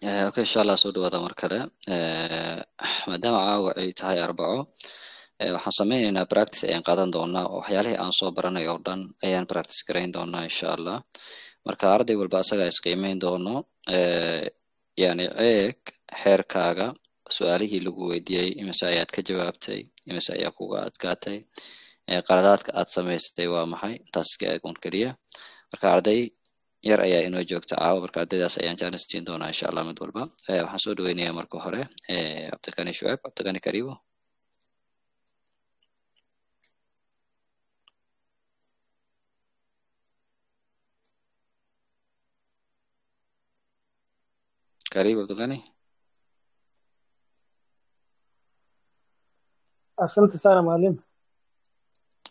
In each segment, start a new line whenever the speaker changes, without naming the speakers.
اوكي ان شاء الله soo dhawaada mar kale maadaama caawa ay tahay arbaco waxaan sameynaynaa practice ayaan qaadan doonaa oo waxyaalihii aan soo baranay oo dhan ayaan practice garayn doonaa insha allah marka arday walba asaga isqiimeyn doono yani eeg xeerkaaga su-aalihii lagu weydiiyey imise ayaad ka jawaabtay imise ayaa kuga adkaatay qaladaadka aad samaysay waa maxay taas iska eeg un keliya marka arday yar ayaa inoo joogta caawa marka ardaydaas ayaan jaanis siin doonaa insha allah mid walba waxaan soo dhaweynayaa marka hore abdikani shucayb abdikani karibo karibu abdikani
Asante sana mwalimu.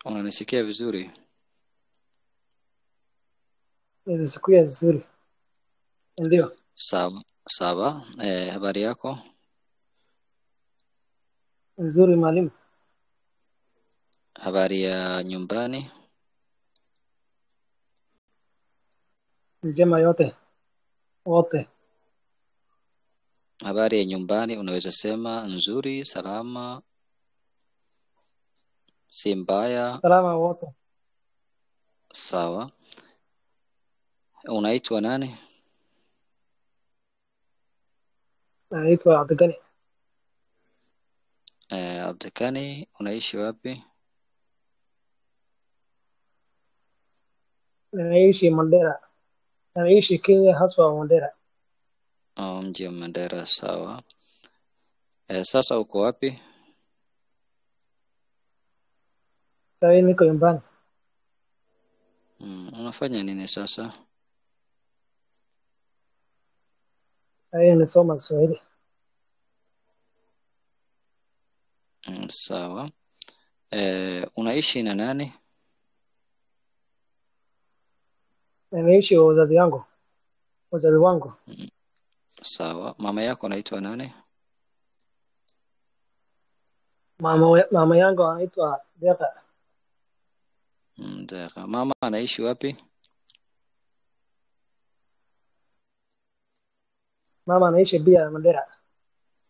unanisikia vizuri?
Nilisikia vizuri. Ndio.
Sawa sawa. Habari yako?
Nzuri mwalimu.
Habari ya nyumbani?
Njema yote. Wote.
Habari ya nyumbani unaweza sema nzuri, salama, si mbaya?
Salama wote.
Sawa. Unaitwa nani?
Naitwa Abdikani.
Abdikani, unaishi wapi?
Naishi Mandera. Naishi Kenya haswa Mandera.
Mji wa Mandera, sawa. Sasa uko wapi?
Sasa niko nyumbani.
Unafanya nini sasa?
Sasa nasoma Swahili.
Sawa. Unaishi na nani?
Naishi na wazazi wangu. Wazazi wangu.
Sawa. Mama yako anaitwa nani?
Mama yangu anaitwa Deka.
Deka. Mama anaishi wapi?
Mama anaishi pia Mandera.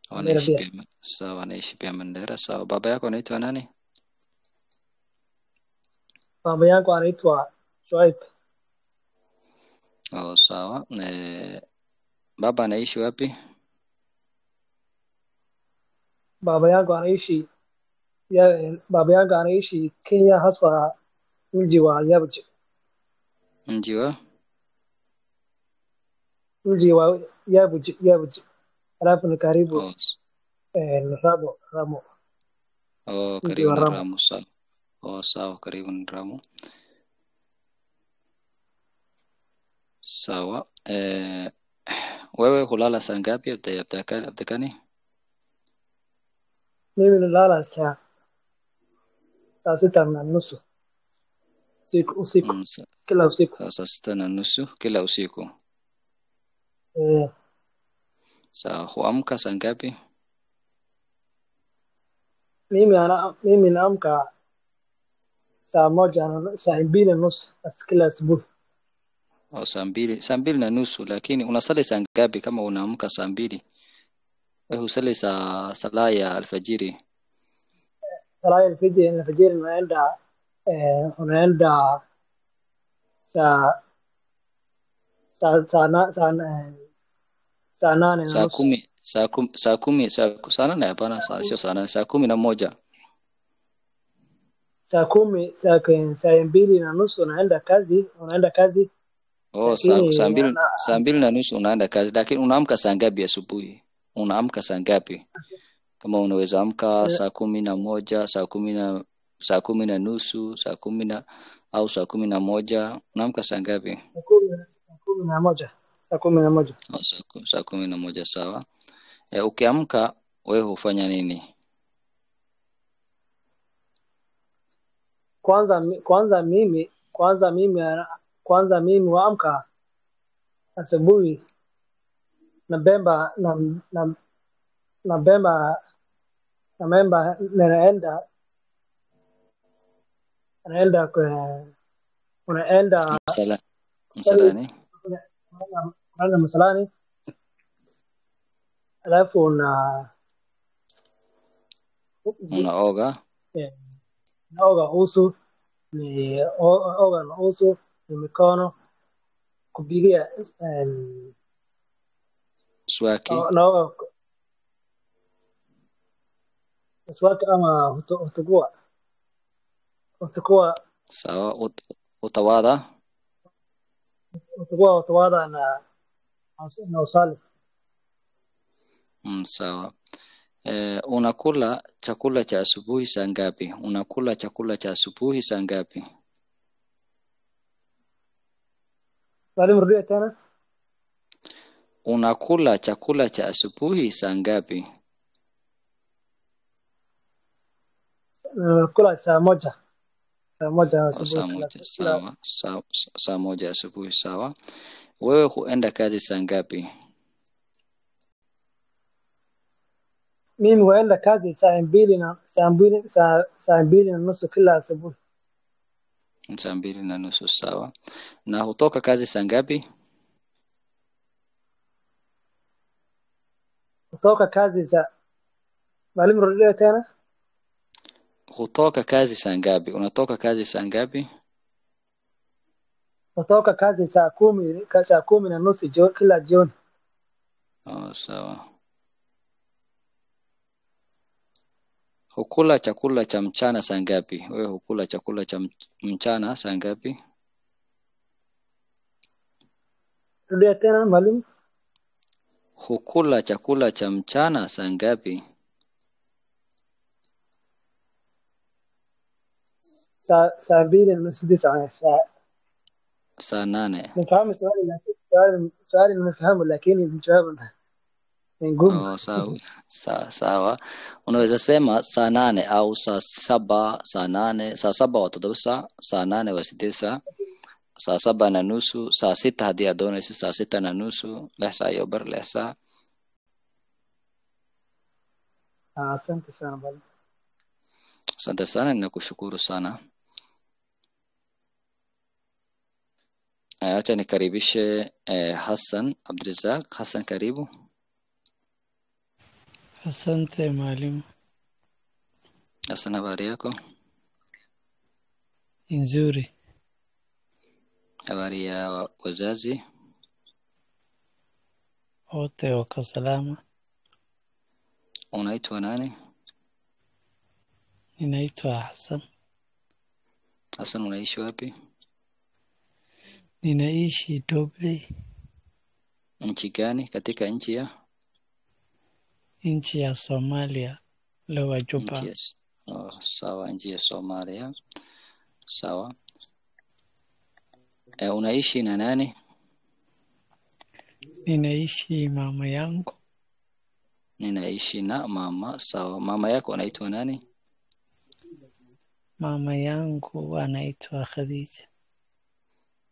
Anaishi pia. Sawa, anaishi pia Mandera. Sawa. Baba yako anaitwa nani?
Baba yangu anaitwa Shuaib.
Sawa. Baba anaishi wapi?
Baba yangu anaishi Kenya haswa mji wa Yabuchi.
Mji wa?
Mji wa Yabuchi. Alafu ni karibu Ramo.
Karibu na Ramo. Sawa. Sawa, karibu na Ramo. Sawa. Wewe hulala saa ngapi Abdikani?
Mimi nalala saa 6:30 usiku. Kila usiku.
Saa 6:30 kila usiku. Sawa. Huamka saa ngapi?
Mimi naamka saa 2:30 kila asubuhi.
Saa 2:30, lakini unasali saa ngapi kama unaamka saa 2? Wewe usali sala ya alfajiri.
Sala ya alfajiri unaenda saa 8:30.
Saa 8 hapana, sio saa 8, saa 11.
Saa 10, saa 2:30 unaenda kazi.
Saa 2:30 unaenda kazi, lakini unaamka saa ngapi asubuhi? Unaamka saa ngapi? Kama unaweza amka saa 11, saa 10, saa 10:30, saa 10 au saa 11, unaamka saa ngapi?
Saa 11. Saa 11.
Saa 11, sawa. Ukiamka wewe hufanya nini?
Kwanza mimi huamka asubuhi nabemba
Msalani.
Msalani. alafu
unaoga
naoga uso, oga na uso ni mikono, kupigia
mswaki.
naoga mswaki ama utakuwa
Sawa. Utawadha.
utawadha na usali.
Sawa. Unakula chakula cha asubuhi saa ngapi? Unakula chakula cha asubuhi saa ngapi?
Mwalimu, rudia tena.
Unakula chakula cha asubuhi saa ngapi?
Kula saa moja asubuhi.
Saa moja. Sawa. Saa moja asubuhi. Sawa. Wewe huenda kazi saa ngapi?
Mimi huenda kazi saa mbili na nusu kila asubuhi.
Saa 2:30. Sawa. Na hutoka kazi saa ngapi?
Kutoka kazi saa, mwalimu, rudia tena.
Hutoka kazi saa ngapi? Unatoka kazi saa ngapi?
Kutoka kazi saa 10 kila jioni.
Sawa. Hukula chakula cha mchana saa ngapi? Wewe hukula chakula cha mchana saa ngapi?
Rudia tena mwalimu.
Hukula chakula cha mchana saa ngapi?
Saa 2:30
Saa 8.
nifahamu swali nimefahamu, lakini jawabu ni ngumu.
Sawa. Unaweza sema saa 8 au saa 7, saa 8, saa 7 wa 7 saa 8 wa 6, saa 7:30, saa 6 haddii aad doonayso, saa 6:30, 6 saa iyo bar, 6 saa.
Asante sana mwalimu.
Asante sana, ninakushukuru sana. Acha nikaribishe Hassan Abdirazak. Hassan, karibu.
Asante mwalimu.
Hassan, habari yako?
Nzuri.
Habari ya wazazi?
Wote wako salama.
Unaitwa nani?
Ninaitwa Hassan.
Hassan, unaishi wapi?
Ninaishi Dubai.
Nchi gani? Katika nchi ya?
Nchi ya Somalia, Lower Juba.
Yes. Sawa, nchi ya Somalia. Sawa. Unaishi na nani?
Ninaishi mama yangu.
Ninaishi na mama. Sawa. Mama yako anaitwa nani?
Mama yangu anaitwa Khadija.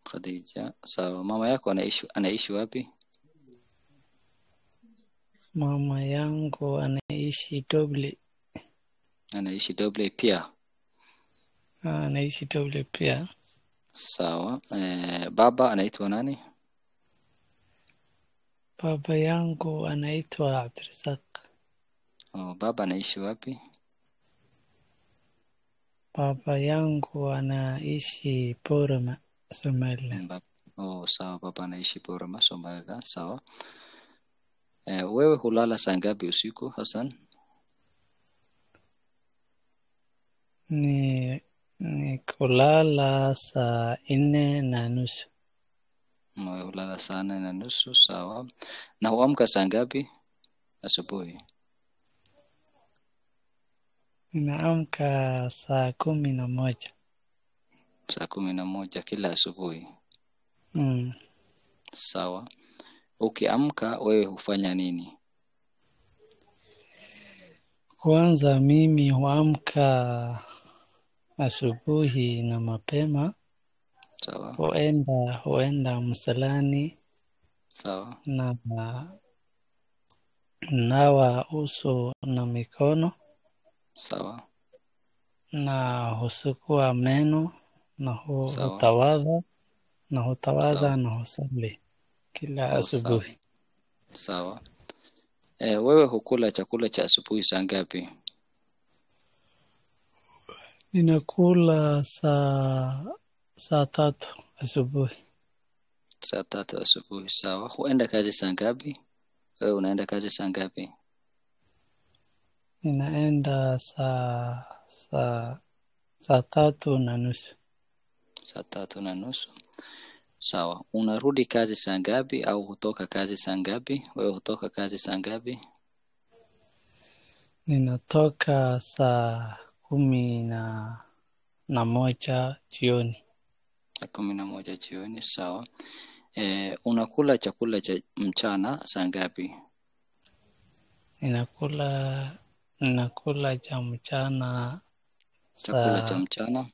Khadija. Sawa. Mama yako anaishi wapi?
Mama yangu anaishi Dubai.
Anaishi Dubai pia?
Anaishi Dubai pia.
Sawa. Baba anaitwa nani?
Baba yangu anaitwa Abdirazak.
Baba anaishi wapi?
Baba yangu anaishi Boroma, Somalia.
Sawa. Baba anaishi Boroma, Somalia. Sawa. Wewe hulala saa ngapi usiku, Hassan?
Ni kulala saa 4:30.
Wewe hulala saa 4:30. Sawa. Na huamka saa ngapi asubuhi?
Ninaamka saa 11.
Saa 11 kila asubuhi? Sawa. Ukiamka wewe hufanya nini?
Kwanza mimi huamka asubuhi na mapema.
Sawa.
Huenda msalani.
Sawa.
Na nawa uso na mikono.
Sawa.
Na husugua meno na hutawadha na husali kila asubuhi.
Sawa. Wewe hukula chakula cha asubuhi saa ngapi?
Ninakula saa tatu asubuhi.
Saa 3 asubuhi. Sawa. Huenda kazi saa ngapi? Wewe unaenda kazi saa ngapi?
Ninaenda saa 3:30.
Saa 3:30. Sawa. Unarudi kazi saa ngapi au hutoka kazi saa ngapi? Wewe hutoka kazi saa ngapi?
Ninatoka saa 11 jioni.
Saa 11 jioni. Sawa. Unakula chakula cha mchana saa ngapi?
Ninakula cha mchana
Chakula cha mchana.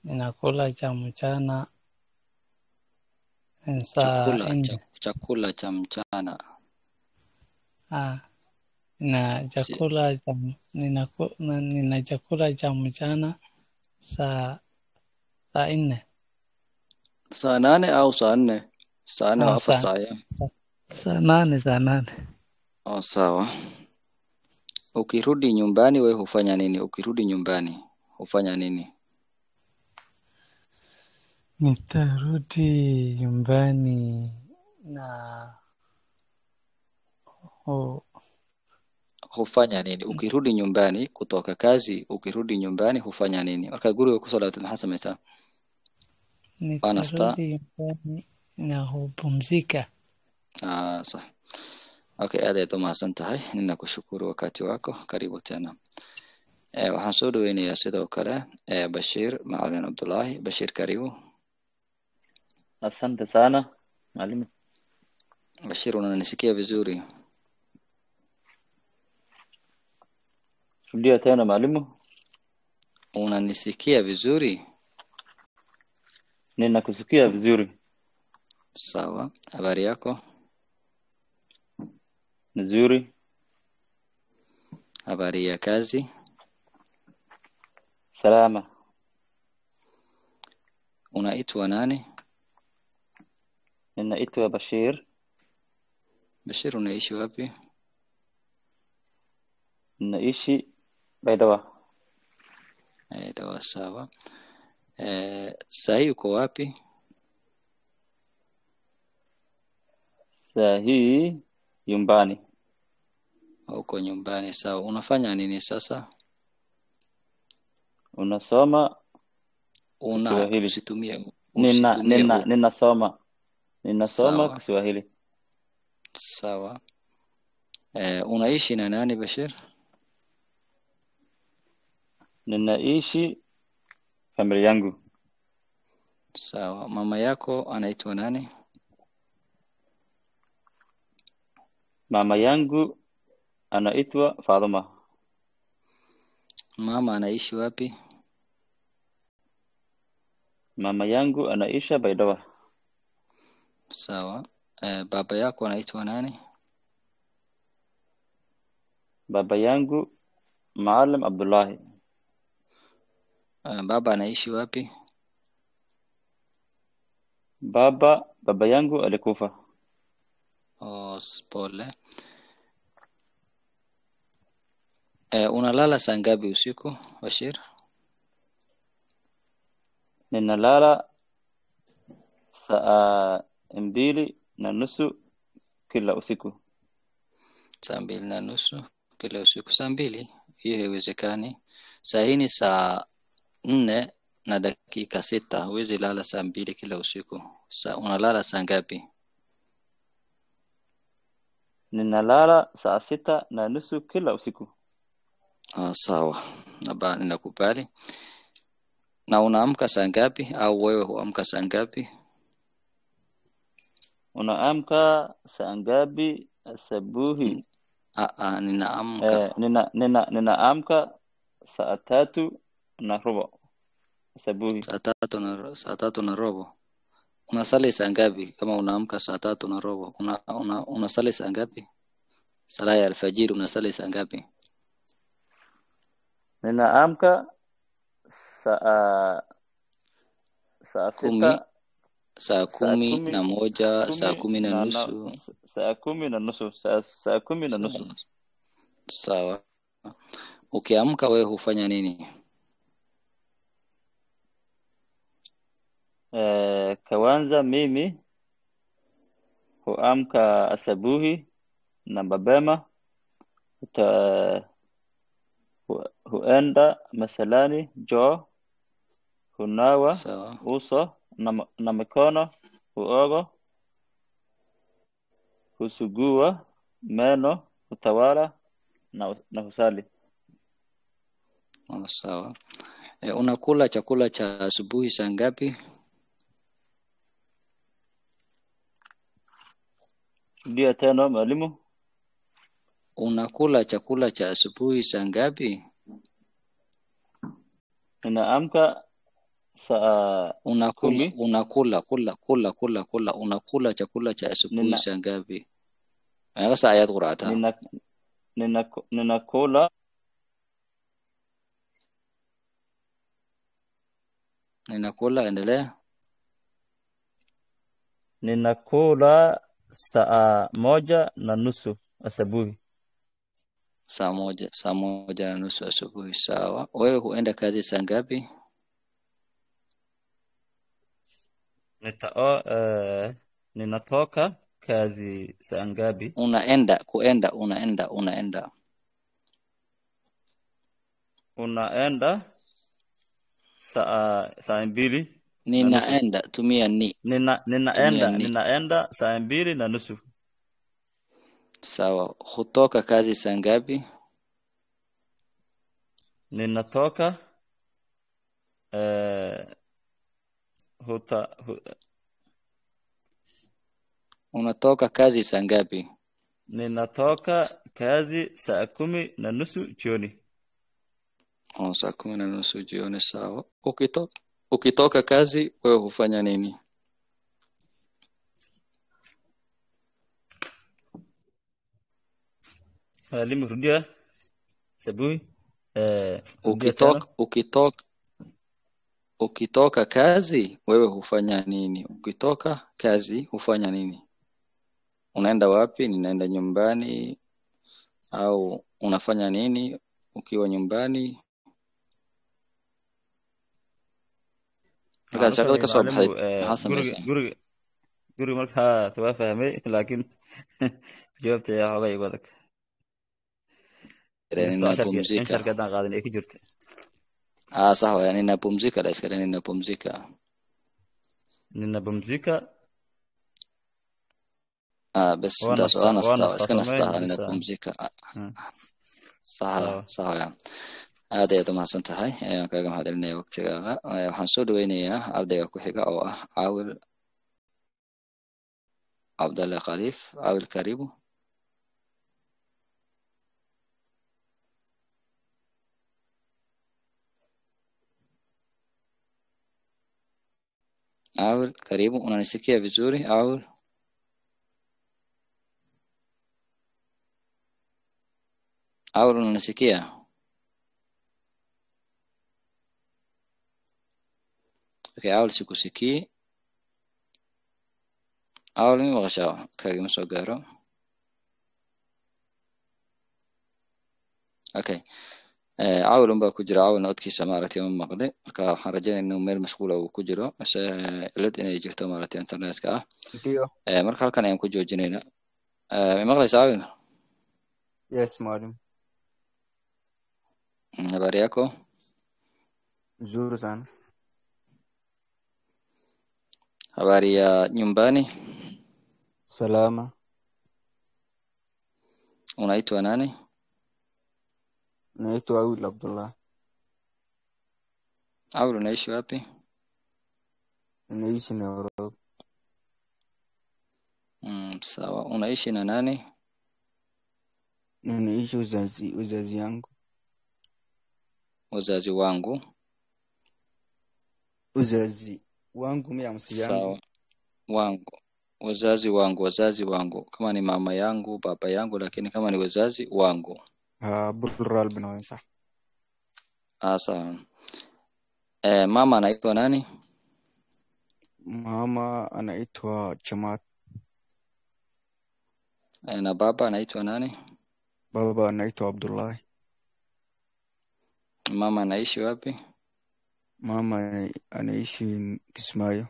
ninakula cha mchana saa 4.
Chakula cha mchana.
Nina chakula cha mchana saa 4.
Saa 8 au saa 4? Saa 4 hapa saa ya.
Saa 8.
Oh, sawa. Ukirudi nyumbani wewe hufanya nini? Ukirudi nyumbani hufanya nini?
Nitarudi nyumbani na
Hufanya nini? Ukirudi nyumbani kutoka kazi, ukirudi nyumbani hufanya nini? Marka guriga ku soo laabtay maxaa samaysaa?
nitarudi nyumbani na hupumzika.
Sax. Okay, aad ayaad u mahadsan tahay. Ninakushukuru wakati wako. Karibu tena. Waxaan soo dhaweynayaa sidoo kale Bashir Macalin Abdullahi. Bashir, karibu.
Asante sana mwalimu.
Bashir, unanisikia vizuri?
Rudia tena mwalimu.
Unanisikia vizuri?
Ninakusikia vizuri.
Sawa. Habari yako?
Nzuri.
Habari ya kazi?
Salama.
Unaitwa nani?
Ninaitwa Bashir.
Bashir, unaishi wapi?
Ninaishi Baidawa.
Baidawa, sawa. Sahi uko wapi?
Sahi nyumbani.
Uko nyumbani, sawa. Unafanya nini sasa?
Unasoma Kiswahili.
Usitumie.
Ninasoma
Sawa.
Kiswahili.
Sawa. Unaishi na nani Bashir?
Ninaishi familia yangu.
Sawa. Mama yako anaitwa nani?
Mama yangu anaitwa Fatima.
Mama anaishi wapi?
Mama yangu anaishi Baidawa.
Sawa. Baba yako anaitwa nani?
Baba yangu Maalim Abdullahi.
Baba anaishi wapi?
Baba yangu alikufa.
Pole. Unalala saa ngapi usiku, Bashir?
Ninalala saa 2:30 kila usiku.
Saa 2:30 kila usiku. Saa 2? Hiyo haiwezekani. Saa hii ni saa 4:06. Huwezi lala saa 2 kila usiku. Unalala saa ngapi?
Ninalala saa 6:30 kila usiku.
Sawa. Ninakubali. Na unaamka saa ngapi au wewe huamka saa ngapi?
Unaamka saa ngapi asubuhi?
Ninaamka.
Ninaamka saa 3:15 asubuhi.
Saa 3:15. Unasali saa ngapi kama unaamka saa 3:15? Unasali saa ngapi? Sala ya alfajiri unasali saa ngapi?
Ninaamka saa 6
saa kumi na moja, saa kumi na nusu.
Saa kumi na nusu. Saa kumi na nusu.
Sawa. Ukiamka wewe hufanya nini?
Kwanza mimi huamka asubuhi na mapema, huenda msalani, hunawa uso na mikono, huoga, husugua meno, hutawala na husali.
Sawa. Unakula chakula cha asubuhi saa ngapi?
Ndio tena mwalimu.
Unakula chakula cha asubuhi saa ngapi?
Ninaamka saa
unakula chakula cha asubuhi saa ngapi? Sasa ayat qur'ata. Ninakula, endelea.
Ninakula saa 1:30 asubuhi.
Saa 1:30 asubuhi. Sawa. Wewe huenda kazi saa ngapi?
Ninatoka kazi saa ngapi? Unaenda saa 2.
Ninaenda, tumia ni.
Ninaenda saa 2:30.
Sawa. Hutoka kazi saa ngapi?
Ninatoka
Unatoka kazi saa ngapi?
Ninatoka kazi saa 10:30 jioni.
Saa 10:30 jioni. Sawa. Ukitoka kazi wewe hufanya nini?
Mwalimu, rudia. Asubuhi.
Ukitoka kazi wewe hufanya nini? Ukitoka kazi hufanya nini? Unaenda wapi? Ninaenda nyumbani. Au unafanya nini ukiwa nyumbani?
guri markaa waa fahmay laakiin jawaabta ayaa xoogay igu adag. Sharkadan qaadan ay ku jirta.
Sawa, yani ninapumzika, iskale ninapumzika. Bas das ana iska nastaa ninapumzika. Sawa ya. Aad ayaad umahadsan tahay. Ayaan kaaga mahadcelinaya waqtigaaga. Waxaan soo dhaweynayaa ardayga ku xiga oo ah Caawil Abdalla Khalif. Caawil, karibu. Caawil, karibu. Unanisikia vizuri Caawil? Caawil, unanisikia? Caawil sikusikii. Caawil ma maqashaa? Kaagama soo gaaro. Okay. Caawil unbaa ku jira. Caawilna codkiisa maaragtay ma maqli. Marka waxaan rajaynayaa inuu meel mashquul uu ku jiro. Cilad inay jirto maaragtay internetka ah. Marka halkan ayaan ku joojinaynaa. Ma maqlaysaa Caawil?
Yes, mwalimu.
Habari yako?
Nzuri sana.
Habari ya nyumbani?
Salama.
Unaitwa nani?
Naitwa Caawil Abdullah.
Caawil, unaishi wapi?
Naishi Nairobi.
Sawa. Unaishi na nani?
Ninaishi uzazi yangu.
Wazazi wangu.
Uzazi wangu mimi amsi yangu.
Sawa. Wangu. Wazazi wangu. Kama ni mama yangu, baba yangu, lakini kama ni wazazi wangu.
Plural binawansa.
Sawa. Mama anaitwa nani?
Mama anaitwa Chamath.
Na baba anaitwa nani?
Baba anaitwa Abdullahi.
Mama anaishi wapi?
Mama anaishi Kismayo.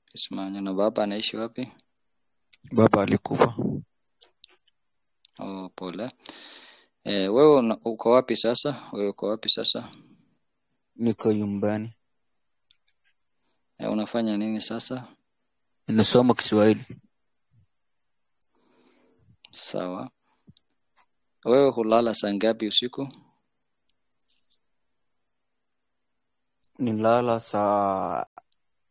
Kismanya. Na baba anaishi wapi?
Baba alikufa.
Oh, pole. Wewe uko wapi sasa?
Niko nyumbani.
Unafanya nini sasa?
Ninasoma Kiswahili.
Sawa. Wewe hulala saa ngapi usiku?
Nilala saa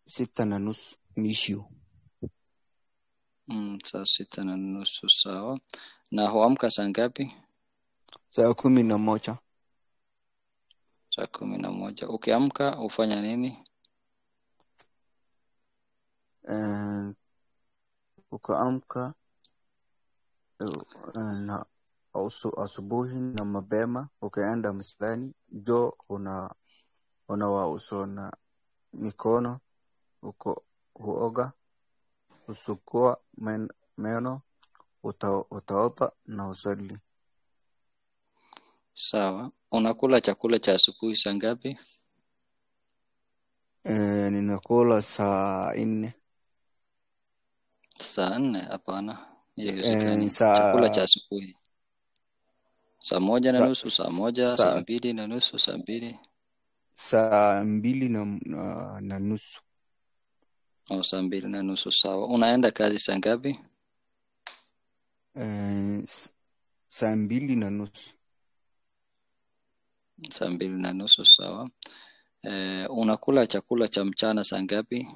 6:30 mwisho.
Saa 6:30. Sawa. Na huamka saa ngapi?
Saa 11.
Saa 11. Ukiamka hufanya nini?
Ukaamka na asubuhi na mapema ukaenda msalani, unawa uso na mikono, huoga, usukua meno, utaota na usali.
Sawa. Unakula chakula cha asubuhi saa ngapi?
Ninakula saa 4.
Saa 4? Hapana. Hiyo haiwezekani. Chakula cha asubuhi. Saa 1:30, saa 1, saa 2:30, saa 2.
Saa 2:30.
Saa 2:30. Sawa. Unaenda kazi saa ngapi?
Saa 2:30.
Saa 2:30. Sawa. Unakula chakula cha mchana saa ngapi?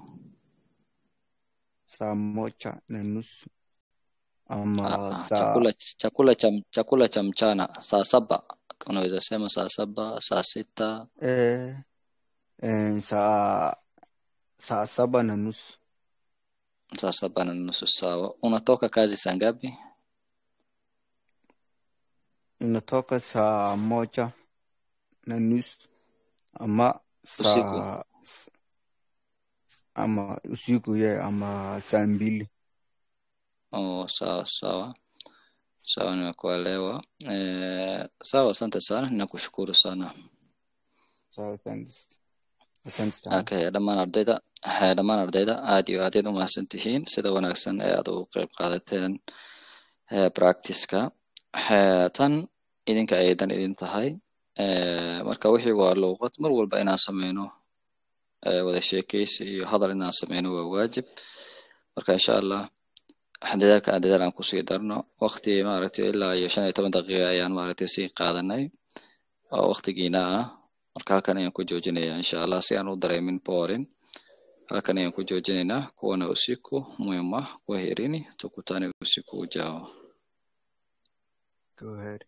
Saa 1:30.
Chakula cha mchana saa 7. Unaweza sema saa 7, saa 6.
Saa 7:30.
Saa 7:30. Sawa. Unatoka kazi saa ngapi?
Natoka saa 1:30 ama saa usiku ama saa 2.
Sawa, nimekuelewa. Sawa, asante sana, ninakushukuru sana.
Sawa, thanks. Asante sana.
Okay, dhammaan ardayda aad iyo aad u mahadsantihiin sida wanaagsan ee aad uga qayb qaadateen practice-ka. Tan idinka aydan idin tahay. Marka wixii waa luqad mar walba inaan sameyno wada sheekaysi iyo hadal inaan sameyno waa waajib. Marka insha Allah dadaalka aan ku sii darno waqti maaragtay ilaa iyo 15 daqiiqo ayaan maaragtay sii qaadanay oo waqtigiina ah. Marka halkan ayaan ku joojinayaa insha Allah si aan u dareemin boring. Halkan ayaan ku joojinaynaa. Kuwana usiku muhiima kwaherini, tukutane usiku ujao.
Go ahead.